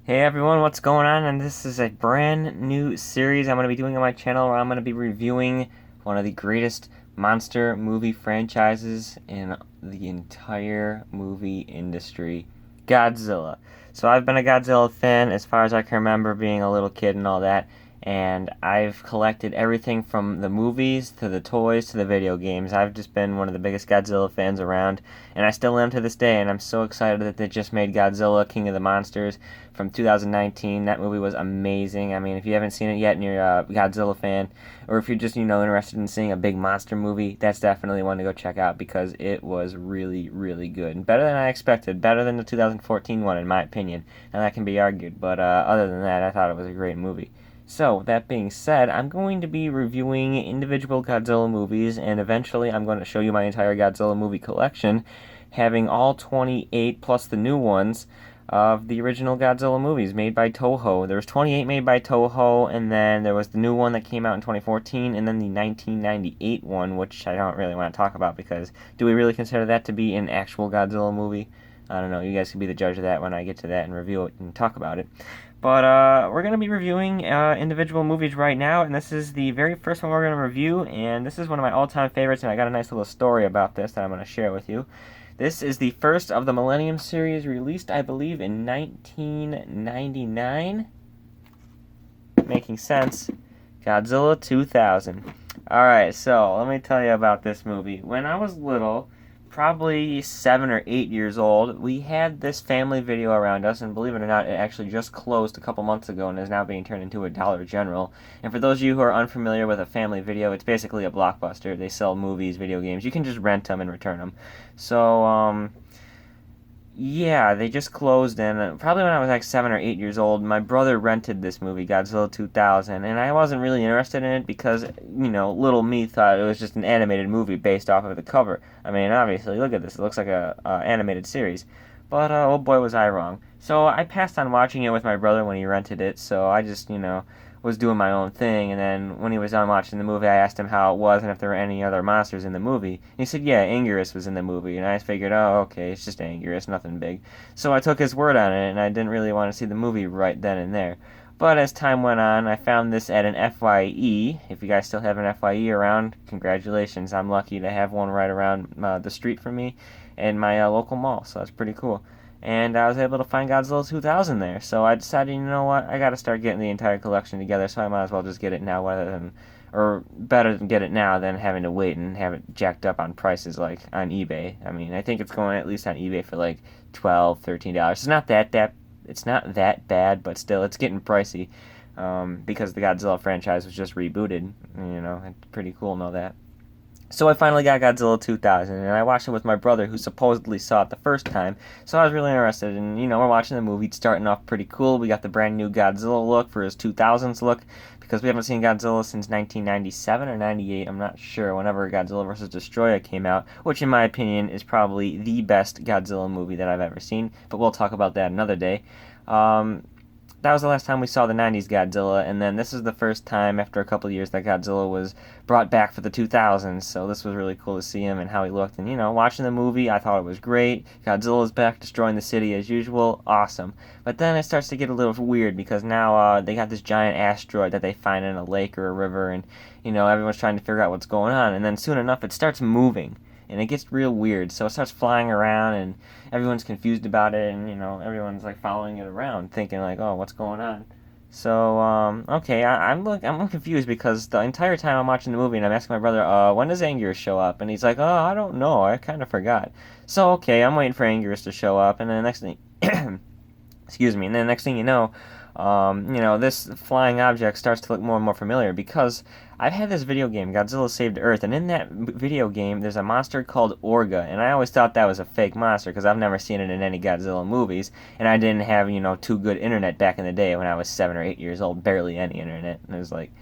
Hey everyone, what's going on? And this is a brand new series I'm going to be doing on my channel where I'm going to be reviewing one of the greatest monster movie franchises in the entire movie industry, Godzilla. So I've been a Godzilla fan as far as I can remember, being a little kid and all that, and I've collected everything from the movies to the toys to the video games. I've just been one of the biggest Godzilla fans around, and I still am to this day, and I'm so excited that they just made Godzilla King of the Monsters from 2019. That movie was amazing. I mean, if you haven't seen it yet and you're a Godzilla fan, or if you're just, interested in seeing a big monster movie, that's definitely one to go check out because it was really, really good. And better than I expected. Better than the 2014 one, in my opinion. And that can be argued, but other than that, I thought it was a great movie. So, that being said, I'm going to be reviewing individual Godzilla movies, and eventually I'm going to show you my entire Godzilla movie collection, having all 28 plus the new ones of the original Godzilla movies made by Toho. There was 28 made by Toho, and then there was the new one that came out in 2014, and then the 1998 one, which I don't really want to talk about because do we really consider that to be an actual Godzilla movie? I don't know. You guys can be the judge of that when I get to that and review it and talk about it. But we're going to be reviewing individual movies right now, and this is the very first one we're going to review, and this is one of my all-time favorites, and I got a nice little story about this that I'm going to share with you. This is the first of the Millennium series, released, I believe, in 1999. Making sense. Godzilla 2000. Alright, so let me tell you about this movie. When I was little, probably 7 or 8 years old, we had this family video around us, and believe it or not, it actually just closed a couple months ago and is now being turned into a Dollar General. And for those of you who are unfamiliar with a family video, it's basically a Blockbuster. They sell movies, video games. You can just rent them and return them. So, yeah, they just closed, and probably when I was like 7 or 8 years old, my brother rented this movie, Godzilla 2000, and I wasn't really interested in it because, little me thought it was just an animated movie based off of the cover. I mean, obviously, look at this, it looks like a animated series. But, oh boy, was I wrong. So I passed on watching it with my brother when he rented it, so I just, was doing my own thing, and then when he was done watching the movie, I asked him how it was and if there were any other monsters in the movie. And he said, yeah, Anguirus was in the movie, and I figured, oh, okay, it's just Anguirus, nothing big. So I took his word on it, and I didn't really want to see the movie right then and there. But as time went on, I found this at an FYE. If you guys still have an FYE around, congratulations. I'm lucky to have one right around the street from me in my local mall, so that's pretty cool. And I was able to find Godzilla 2000 there. So I decided, you know what, I got to start getting the entire collection together, so I might as well just get it now or better than get it now than having to wait and have it jacked up on prices like on eBay. I mean, I think it's going at least on eBay for like $12, $13. It's not that bad, but still, it's getting pricey because the Godzilla franchise was just rebooted. It's pretty cool to know that. So I finally got Godzilla 2000, and I watched it with my brother, who supposedly saw it the first time. So I was really interested, and we're watching the movie. It's starting off pretty cool. We got the brand new Godzilla look for his 2000s look, because we haven't seen Godzilla since 1997 or 98. I'm not sure. Whenever Godzilla vs. Destroyer came out, which in my opinion is probably the best Godzilla movie that I've ever seen. But we'll talk about that another day. That was the last time we saw the 90s Godzilla, and then this is the first time after a couple of years that Godzilla was brought back for the 2000s, so this was really cool to see him and how he looked. And, watching the movie, I thought it was great. Godzilla's back, destroying the city as usual. Awesome. But then it starts to get a little weird because now they got this giant asteroid that they find in a lake or a river, and, everyone's trying to figure out what's going on. And then soon enough, it starts moving. And it gets real weird, so it starts flying around, and everyone's confused about it, and, everyone's, like, following it around, thinking, like, oh, what's going on? So, okay, I'm confused because the entire time I'm watching the movie, and I'm asking my brother, when does Anguirus show up? And he's like, oh, I don't know, I kind of forgot. So, okay, I'm waiting for Anguirus to show up, and then the next thing, excuse me, and then the next thing you know, this flying object starts to look more and more familiar because I've had this video game, Godzilla Saved Earth, and in that video game, there's a monster called Orga, and I always thought that was a fake monster because I've never seen it in any Godzilla movies, and I didn't have, too good internet back in the day when I was 7 or 8 years old, barely any internet, and it was like,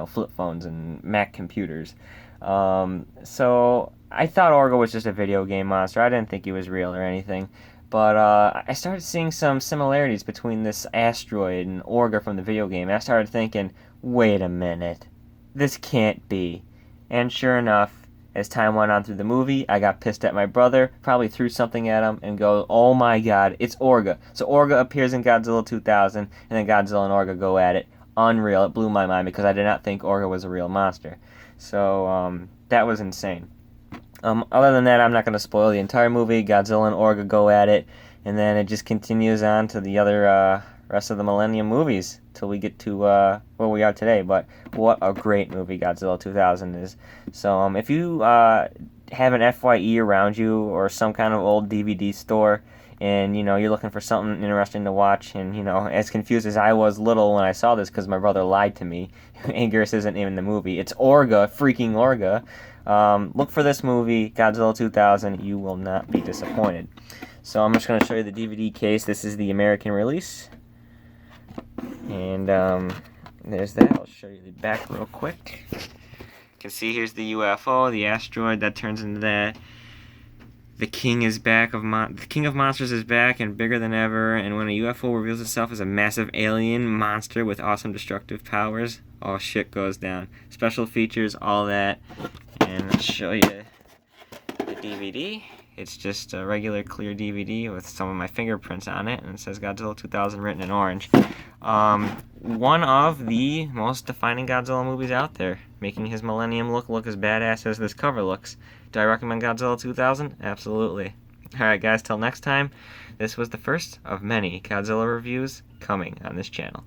flip phones and Mac computers. So I thought Orga was just a video game monster. I didn't think he was real or anything. But I started seeing some similarities between this asteroid and Orga from the video game. And I started thinking, wait a minute, this can't be. And sure enough, As time went on through the movie, I got pissed at my brother, probably threw something at him, and go, oh my god, it's Orga. So Orga appears in Godzilla 2000, and then Godzilla and Orga go at it. Unreal. It blew my mind because I did not think Orga was a real monster. So that was insane. Other than that, I'm not going to spoil the entire movie. Godzilla and Orga go at it, and then it just continues on to the other rest of the Millennium movies till we get to where we are today. But what a great movie Godzilla 2000 is. So if you have an FYE around you or some kind of old DVD store, and you're looking for something interesting to watch, and as confused as I was little when I saw this because my brother lied to me, Angus isn't in the movie. It's Orga, freaking Orga. Look for this movie, Godzilla 2000. You will not be disappointed. So I'm just going to show you the DVD case. This is the American release. And there's that. I'll show you the back real quick. You can see here's the UFO, the asteroid that turns into that. The king is back the king of monsters is back and bigger than ever. And when a UFO reveals itself as a massive alien monster with awesome destructive powers, all shit goes down. Special features, all that. And I'll show you the DVD. It's just a regular clear DVD with some of my fingerprints on it, and it says Godzilla 2000 written in orange. One of the most defining Godzilla movies out there, making his Millennium look as badass as this cover looks. Do I recommend Godzilla 2000? Absolutely. Alright guys, till next time, this was the first of many Godzilla reviews coming on this channel.